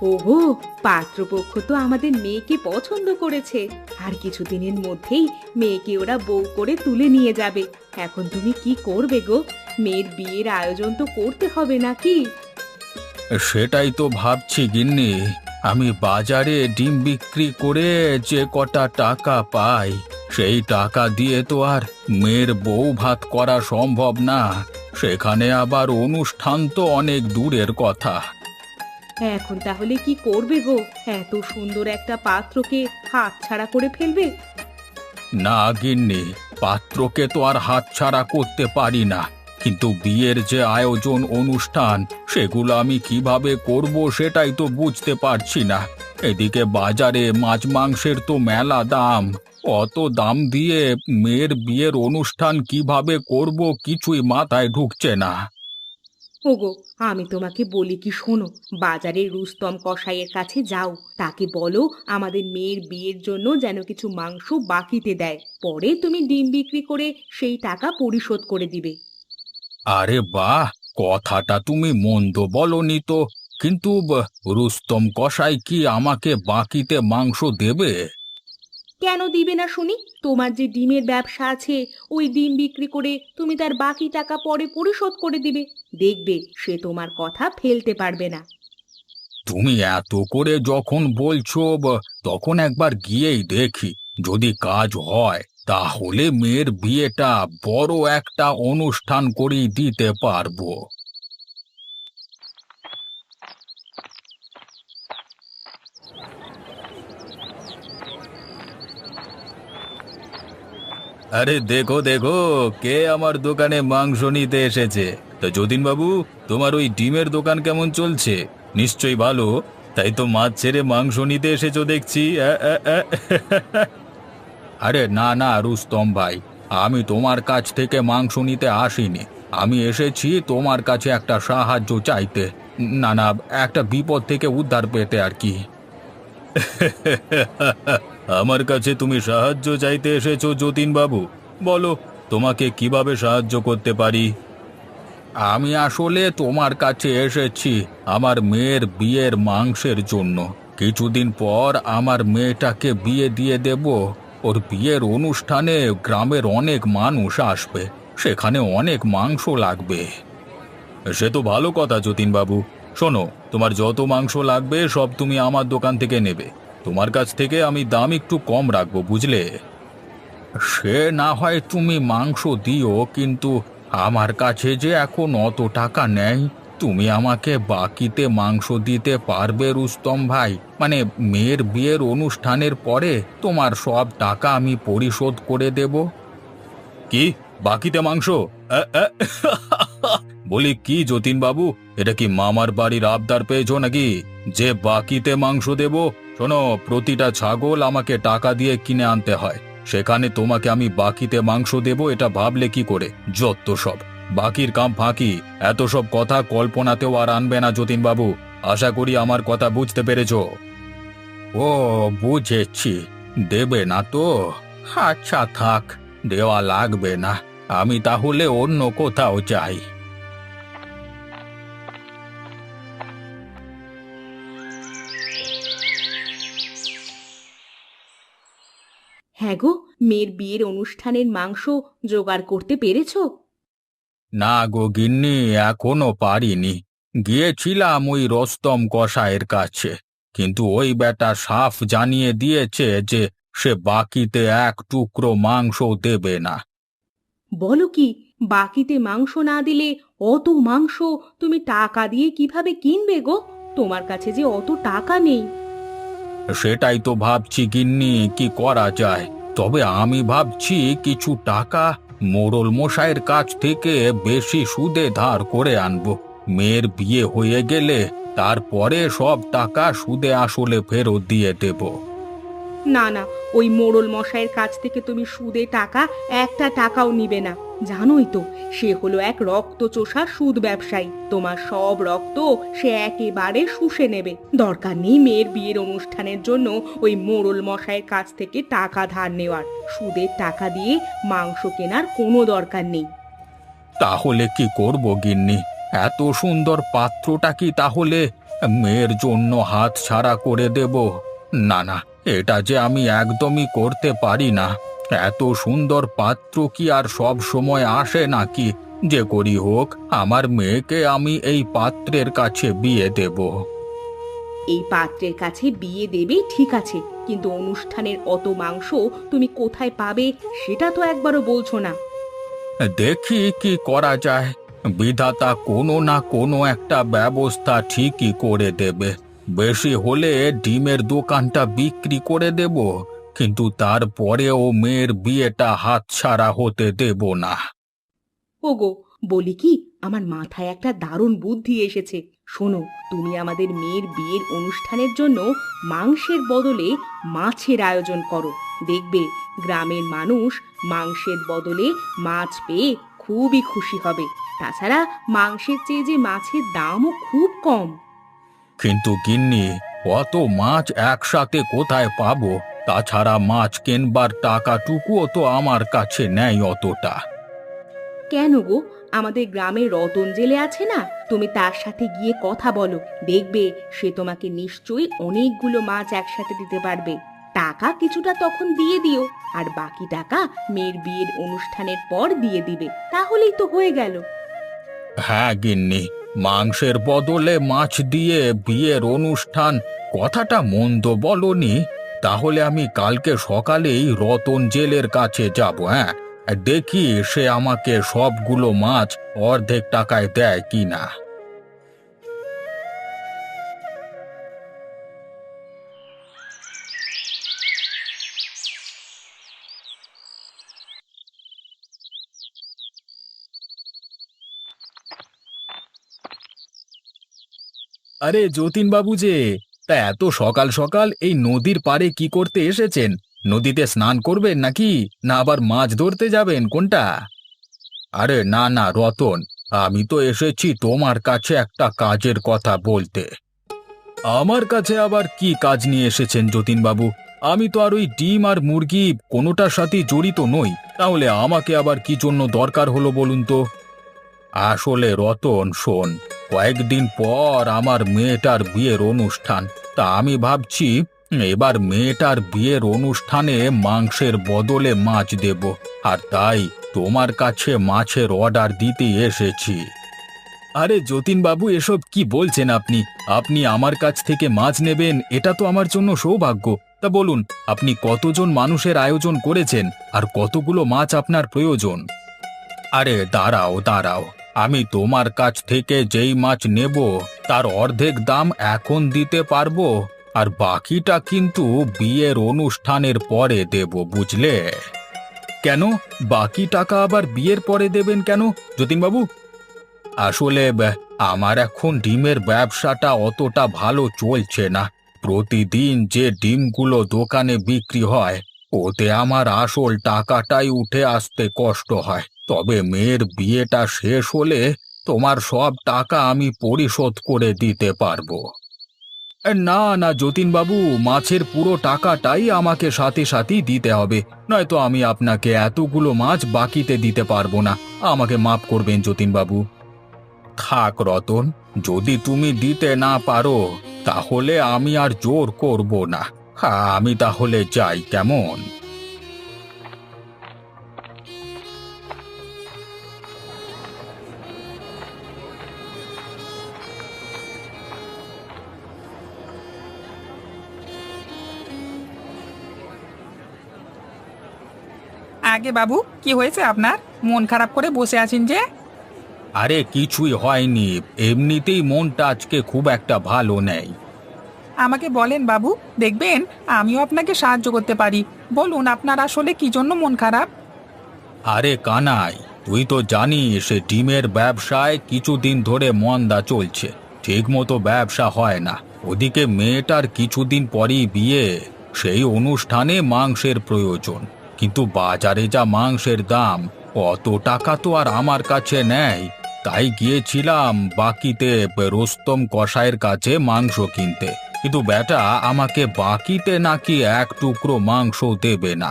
ওগো, পাত্রপক্ষ তো আমাদের মেয়েকে পছন্দ করেছে। আর কিছুদিনের মধ্যেই মেয়েকে ওরা বউ করে তুলে নিয়ে যাবে। এখন তুমি কি করবে গো? মেয়ের বিয়ের আয়োজন তো করতে হবে নাকি? সেটাই তো ভাবছি গিন্নি। আমি বাজারে ডিম বিক্রি করে যে কটা টাকা পাই, সেই টাকা দিয়ে তো আর মেয়ের বউ ভাত করা সম্ভব না। সেখানে আবার অনুষ্ঠান তো অনেক দূরের কথা। এখন তাহলে কি করবে গো? এত সুন্দর একটা পাত্রকে হাতছাড়া করে ফেলবে? না গিন্নি, পাত্রকে তো আর হাতছাড়া করতে পারি না, কিন্তু বিয়ের যে আয়োজন অনুষ্ঠান সেগুলো আমি কিভাবে করব সেটাই তো বুঝতে পারছি না। এদিকে বাজারে মাছ মাংসের তো মেলা দাম। অত দাম দিয়ে মেয়ের বিয়ের অনুষ্ঠান কিভাবে করব কিছুই মাথায় ঢুকছে না। ওগো, আমি তোমাকে বলি কি শোনো, বাজারের রুস্তম কসাইয়ের কাছে যাও, তাকে বলো আমাদের মেয়ের বিয়ের জন্য যেন কিছু মাংস বাকিতে দেয়, পরে তুমি ডিম বিক্রি করে সেই টাকা পরিশোধ করে দিবে। আরে বাহ, কথাটা তুমি মন্দ বলনি তো। কিন্তু রুস্তম কসাই কি আমাকে বাকিতে মাংস দেবে? কেন দিবে না শুনি? তোমার যে ডিমের ব্যবসা আছে, ওই ডিম বিক্রি করে তুমি তার বাকি টাকা পরে পরিশোধ করে দিবে। দেখবে সে তোমার কথা ফেলতে পারবে না। তুমি এত করে যখন বলছো, তখন একবার গিয়েই দেখি। যদি কাজ হয় তাহলে মেয়ের বিয়েটা বড় একটা অনুষ্ঠান করেই দিতে পারবো। আরে দেখো দেখো, কে আমার দোকানে মাংস নিতে এসেছে। তো যতীন বাবু, তোমার ওই ডিমের দোকান কেমন চলছে? নিশ্চয়ই ভালো। তাই তো মাছ ছেড়ে মাংস নিতে এসেছো দেখছি। আরে না না রুস্তম ভাই, আমি তোমার কাছ থেকে মাংস নিতে আসিনি। আমি এসেছি তোমার কাছে একটা সাহায্য চাইতে। না না, একটা বিপদ থেকে উদ্ধার পেতে আর কি। আমার কাছে তুমি সাহায্য চাইতে এসেছো যতীন বাবু? বলো, তোমাকে কিভাবে সাহায্য করতে পারি? আমি আসলে তোমার কাছে এসেছি আমার মেয়ের বিয়ের মাংসের জন্য। কিছুদিন পর আমার মেয়েটাকে বিয়ে দিয়ে দেব। ওর বিয়ের অনুষ্ঠানে গ্রামের অনেক মানুষ আসবে, সেখানে অনেক মাংস লাগবে। সে তো ভালো কথা যতীন বাবু। শোনো, তোমার যত মাংস লাগবে সব তুমি আমার দোকান থেকে নেবে। তোমার কাছ থেকে আমি দাম একটু কম রাখবো, বুঝলে? সে না হয় তুমি মাংস দিও, কিন্তু আমার কাছে যে এখন অত টাকা নেই। তুমি আমাকে বাকিতে মাংস দিতে পারবে রুস্তম ভাই? মানে মেয়ের বিয়ের অনুষ্ঠানের পরে তোমার সব টাকা আমি পরিশোধ করে দেব। কি, বাকিতে মাংস? আ, আ, বলি কি যতীন বাবু, এটা কি মামার বাড়ির আবদার পেয়েছো নাকি যে বাকিতে মাংস দেব? শোনো, প্রতিটা ছাগল আমাকে টাকা দিয়ে কিনে আনতে হয়, সেখানে তোমাকে আমি বাকিতে মাংস দেব এটা ভাবলে কি করে? যত সব বাকির কাম ফাঁকি। এত সব কথা কল্পনাতেও আর আনবে না যতীন বাবু। আশা করি আমার কথা বুঝতে পেরেছো। ও, বুঝেছি। দেবে না তো? আচ্ছা থাক, দেওয়া লাগবে না। আমি তাহলে অন্য কোথাও যাই। হ্যাঁ গো, মেয়ের বিয়ের অনুষ্ঠানের মাংস জোগাড় করতে পেরেছো? না গো গিন্নি, এখনো পারিনি। গিয়েছিলাম ওই রস্তম কসাইয়ের কাছে, কিন্তু ওই বেটা সাফ জানিয়ে দিয়েছে যে সে বাকিতে এক টুকরো মাংস দেবে না। বলো কি, বাকিতে মাংস না দিলে অত মাংস তুমি টাকা দিয়ে কিভাবে কিনবে গো? তোমার কাছে যে অত টাকা নেই। সেটাই তো ভাবছি গিন্নি, কি করা যায়। তবে আমি ভাবছি কিছু টাকা মোড়ল মশাইয়ের কাছ থেকে বেশি সুদে ধার করে আনবো। মেয়ের বিয়ে হয়ে গেলে তারপরে সব টাকা সুদে আসলে ফেরত দিয়ে দেব। না না, ওই মোড়ল মশাইয়ের কাছ থেকে তুমি সুদে টাকা একটা টাকাও নিবে না। জানোই তো, সে হলো এক রক্তচোষা সুদ ব্যবসায়ী। তোমার সব রক্ত সে একেবারে শুষে নেবে। দরকার নেই মেয়ের বিয়ের অনুষ্ঠানের জন্য ওই মোড়ল মশাইয়ের কাছ থেকে টাকা ধার নেওয়ার। সুদের টাকা দিয়ে মাংস কেনার কোনো দরকার নেই। তাহলে কি করব গিন্নি? এত সুন্দর পাত্রটা কি তাহলে মেয়ের জন্য হাত ছাড়া করে দেব? না না, এটা যে আমি একদমই করতে পারি না। এত সুন্দর পাত্র কি আর সব সময় আসে নাকি? যে করি হোক, আমার মেয়েকে আমি এই পাত্রের কাছে বিয়ে দেব। এই পাত্রের কাছে বিয়ে দেবে ঠিক আছে, কিন্তু অনুষ্ঠানের অত মাংস তুমি কোথায় পাবে সেটা তো একবারও বলছো না। দেখি কি করা যায়। বিধাতা কোনো না কোনো একটা ব্যবস্থা ঠিকই করে দেবে। বেশি হলে ডিমের দোকানটা বিক্রি করে দেব, কিন্তু তারপরেও মেয়ের বিয়েটা হাতছাড়া হতে দেব না। ওগো, বলি কি, আমার মাথায় একটা দারুণ বুদ্ধি এসেছে। শোনো, তুমি আমাদের মেয়ের বিয়ের অনুষ্ঠানের জন্য মাংসের বদলে মাছের আয়োজন করো। দেখবে গ্রামের মানুষ মাংসের বদলে মাছ পেয়ে খুবই খুশি হবে। তাছাড়া মাংসের চেয়ে যে মাছের দামও খুব কম। কিন্তু গিন্নি, অত মাছ একসাথে কোথায় পাবো? তাছাড়া মাছ কেনবার টাকাটুকুও তো আমার কাছে নেই অতটা। কেন গো, আমাদের গ্রামে রতন জেলে আছে না, তুমি তার সাথে গিয়ে কথা বলো। দেখবে সে তোমাকে নিশ্চয়ই অনেকগুলো মাছ একসাথে দিতে পারবে। টাকা কিছুটা তখন দিয়ে দিও, আর বাকি টাকা মেয়ের বিয়ের অনুষ্ঠানের পর দিয়ে দিবে, তাহলেই তো হয়ে গেল। হ্যাঁ গিন্নি, মাংসের বদলে মাছ দিয়ে বিয়ের অনুষ্ঠান, কথাটা মন্দ বলনি। তাহলে আমি কালকে সকালেই রতন জেলের কাছে যাব। হ্যাঁ, দেখি সে আমাকে সবগুলো মাছ অর্ধেক টাকায় দেয় কিনা। আরে যতীন বাবু যে, তা এত সকাল সকাল এই নদীর পাড়ে কি করতে এসেছেন? নদীতে স্নান করবেন নাকি, না আবার মাছ ধরতে যাবেন, কোনটা? আরে না না রতন, আমি তো এসেছি তোমার কাছে একটা কাজের কথা বলতে। আমার কাছে আবার কি কাজ নিয়ে এসেছেন যতীন বাবু? আমি তো আর ওই ডিম আর মুরগি কোনোটার সাথেই জড়িত নই। তাহলে আমাকে আবার কি জন্য দরকার হলো বলুন তো? আসলে রতন শোন, কয়েকদিন পর আমার মেয়েটার বিয়ের অনুষ্ঠান। তা আমি ভাবছি এবার মেয়েটার বিয়ের অনুষ্ঠানে মাংসের বদলে মাছ দেব। আর তাই তোমার কাছে মাছের অর্ডার দিতে এসেছি। আরে যতীন বাবু, এসব কি বলছেন আপনি? আপনি আমার কাছ থেকে মাছ নেবেন, এটা তো আমার জন্য সৌভাগ্য। তা বলুন, আপনি কতজন মানুষের আয়োজন করেছেন আর কতগুলো মাছ আপনার প্রয়োজন? আরে দাঁড়াও দাঁড়াও, আমি তোমার কাছ থেকে যেই মাছ নেব তার অর্ধেক দাম এখন দিতে পারবো, আর বাকিটা কিন্তু বিয়ের অনুষ্ঠানের পরে দেব, বুঝলে? কেন, বাকি টাকা আবার বিয়ের পরে দেবেন কেন যতীনবাবু? আসলে আমার এখন ডিমের ব্যবসাটা অতটা ভালো চলছে না। প্রতিদিন যে ডিমগুলো দোকানে বিক্রি হয়, ওতে আমার আসল টাকাটাই উঠে আসতে কষ্ট হয়। তবে মেয়ের বিয়েটা শেষ হলে তোমার সব টাকা আমি পরিশোধ করে দিতে পারবো। না না যতীনবাবু, মাছের পুরো টাকাটাই আমাকে সাথে সাথেই দিতে হবে, নয়তো আমি আপনাকে এতগুলো মাছ বাকিতে দিতে পারবো না। আমাকে মাফ করবেন যতীনবাবু। থাক রতন, যদি তুমি দিতে না পারো তাহলে আমি আর জোর করব না। আমি তাহলে যাই, কেমন? আগে বাবু, কি হয়েছে আপনার? মন খারাপ করে বসে আছেন যে? আরে কিছুই হয়নি, এমনিতেই মনটা আজকে খুব একটা ভালো নেই। আমাকে বলেন বাবু, দেখবেন আমিও আপনাকে সাহায্য করতে পারি। বলুন আপনার আসলে কি জন্য মন খারাপ? আরে কানাই, তুই তো জানিস সে ডিমের ব্যবসায় কিছুদিন ধরে মন্দা চলছে, ঠিক মতো ব্যবসা হয় না। ওদিকে মেয়েটার কিছুদিন পরেই বিয়ে, সেই অনুষ্ঠানে মাংসের প্রয়োজন, কিন্তু বাজারে যা মাংসের দাম, অত টাকা তো আর আমার কাছে নেই। তাই গিয়েছিলাম বাকিতে রোস্তম কসাইয়ের কাছে মাংস কিনতে, কিন্তু বেটা আমাকে বাকিতে নাকি এক টুকরো মাংস দেবে না।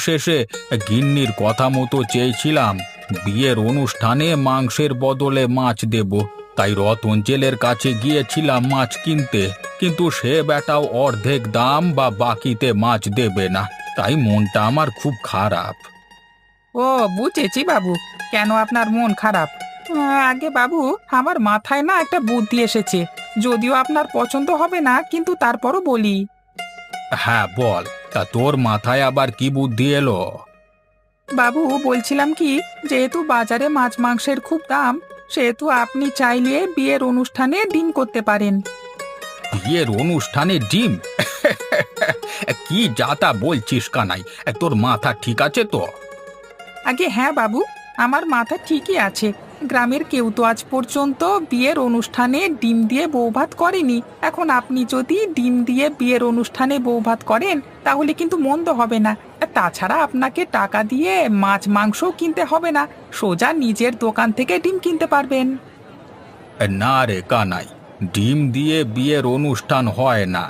শেষে গিন্নির কথা মতো চেয়েছিলাম বিয়ের অনুষ্ঠানে মাংসের বদলে মাছ দেব, তাই রতন জেলের কাছে গিয়েছিলাম মাছ কিনতে, কিন্তু সে বেটাও অর্ধেক দাম বা বাকিতে মাছ দেবে না, তাই মনটা আমার খুব খারাপ। ও, বুঝেছি বাবু, কেন আপনার মন খারাপ। আগে বাবু, আমার মাথায় না একটা বুদ্ধি এসেছে, যদিও আপনার পছন্দ হবে না, কিন্তু তারপরও বলি। হ্যাঁ বল, তা তোর মাথায় আবার কি বুদ্ধি এলো? বাবু, বলছিলাম কি, যেহেতু বাজারে মাছ মাংসের খুব দাম, সেহেতু আপনি চাইলে বিয়ের অনুষ্ঠানে ডিম করতে পারেন। বিয়ের অনুষ্ঠানে ডিম? কি যাতা বলছিস কানাই, তোর মাথা ঠিক আছে তো? আগে হ্যাঁ বাবু, আমার মাথা ঠিকই আছে। গ্রামের কেউ তো আজ পর্যন্ত বিয়ের অনুষ্ঠানে ডিম দিয়ে বৌভাত করেনি। এখন আপনি যদি ডিম দিয়ে বিয়ের অনুষ্ঠানে বৌভাত করেন, তাহলে কিন্তু মন্দ হবে না। আর তাছাড়া আপনাকে টাকা দিয়ে মাছ মাংসও কিনতে হবে না, সোজা নিজের দোকান থেকে ডিম কিনতে পারবেন। না রে কানাই, ডিম দিয়ে বিয়ের অনুষ্ঠান হয় না।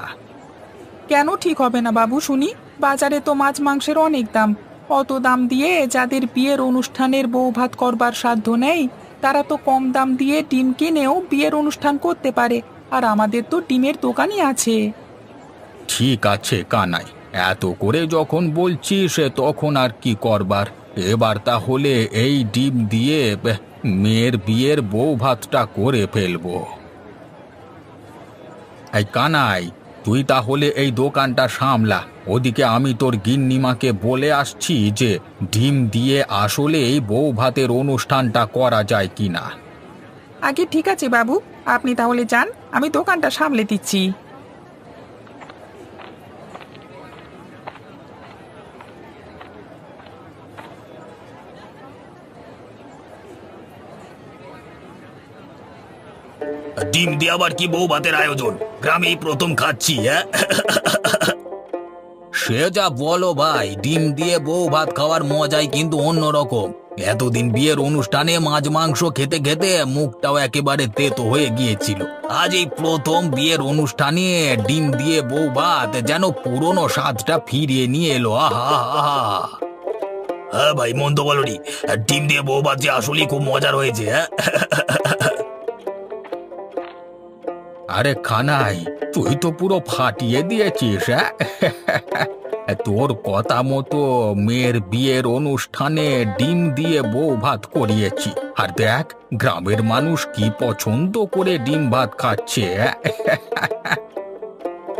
কেন ঠিক হবে না বাবু শুনি? বাজারে তো মাছ মাংসের অনেক দাম। অত দাম দিয়ে যাদের বিয়ের অনুষ্ঠানের বৌভাত করবার সাধ্য নেই, তারা তো কম দাম দিয়ে ডিম কিনেও বিয়ের অনুষ্ঠান করতে পারে। আর আমাদের তো ডিমের দোকানই আছে। ঠিক আছে কানাই, এত করে যখন বলছিস তখন আর কি করবার। এবার তাহলে এই ডিম দিয়ে মেয়ের বিয়ের বউ ভাতটা করে ফেলবো। এই কানাই, তুই তাহলে এই দোকানটা সামলা, ওদিকে আমি তোর গিন্নিমাকে বলে আসছি যে ডিম দিয়ে আসলে এই বউ ভাতের অনুষ্ঠানটা করা যায় কিনা। আগে ঠিক আছে বাবু, আপনি তাহলে যান, আমি দোকানটা সামলে দিচ্ছি। ডিম দিয়ে আবার কি বউ ভাতের আয়োজন? গ্রামেই প্রথম খাচ্ছি। হ্যাঁ, সে যা বলো ভাই, ডিম দিয়ে বউ ভাত খাওয়ার মজাই কিন্তু অন্যরকম। এতদিন বিয়ের অনুষ্ঠানে মাছ মাংস খেতে খেতে মুখটাও একেবারে তেতো হয়ে গিয়েছিল। আজ এই প্রথম বিয়ের অনুষ্ঠানে ডিম দিয়ে বউ ভাত যেন পুরনো স্বাদটা ফিরিয়ে নিয়ে এলো। আহা আহা! হ্যাঁ ভাই, মন্দ বলনি, ডিম দিয়ে বউ ভাত যে আসলেই খুব মজার হয়েছে। হ্যাঁ, আরে খানাই, তুই তো পুরো ফাটিয়ে দিয়েছিস। হ্যাঁ, তোর কথা মতো মেয়ের বিয়ের অনুষ্ঠানে ডিম দিয়ে বউ ভাত করিয়েছি, আর দেখ গ্রামের মানুষ কি পছন্দ করে ডিম ভাত খাচ্ছে।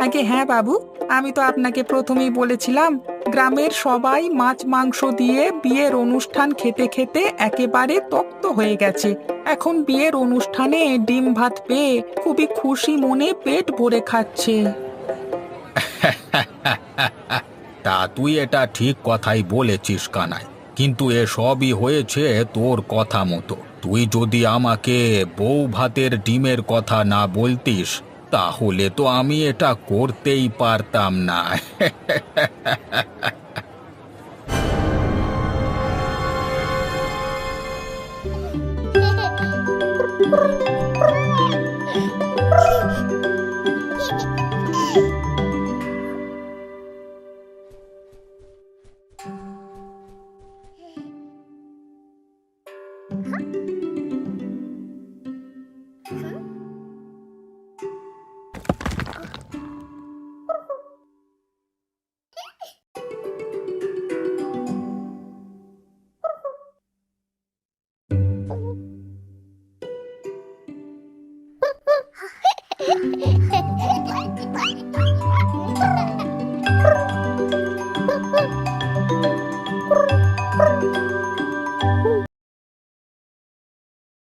আগে হ্যাঁ বাবু, আমি তো আপনাকে প্রথমেই বলেছিলাম, গ্রামের সবাই মাছ মাংস দিয়ে বিয়ের অনুষ্ঠান খেতে খেতে একেবারে তপ্ত হয়ে গেছে। এখন বিয়ের অনুষ্ঠানে ডিম ভাত পেয়ে খুবই খুশি মনে পেট ভরে খাচ্ছে। তা তুই এটা ঠিক কথাই বলেছিস কানাই, কিন্তু এ সবই হয়েছে তোর কথা মতো। তুই যদি আমাকে বউ ভাতের ডিমের কথা না বলতিস, তাহলে তো আমি এটা করতেই পারতাম না।